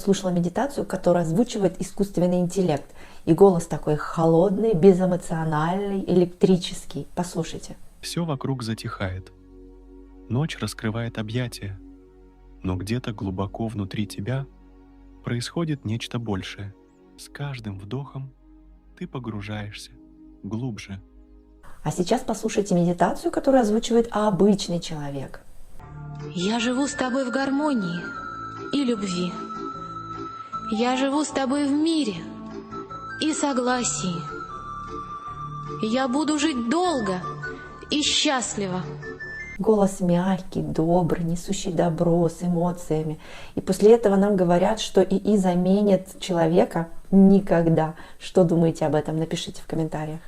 Слушала медитацию, которую озвучивает искусственный интеллект. И голос такой холодный, безэмоциональный, электрический. Послушайте. Все вокруг затихает. Ночь раскрывает объятия. Но где-то глубоко внутри тебя происходит нечто большее. С каждым вдохом ты погружаешься глубже. А сейчас послушайте медитацию, которую озвучивает обычный человек. Я живу с тобой в гармонии и любви. Я живу с тобой в мире и согласии. Я буду жить долго и счастливо. Голос мягкий, добрый, несущий добро, с эмоциями. И после этого нам говорят, что ИИ заменит человека никогда. Что думаете об этом? Напишите в комментариях.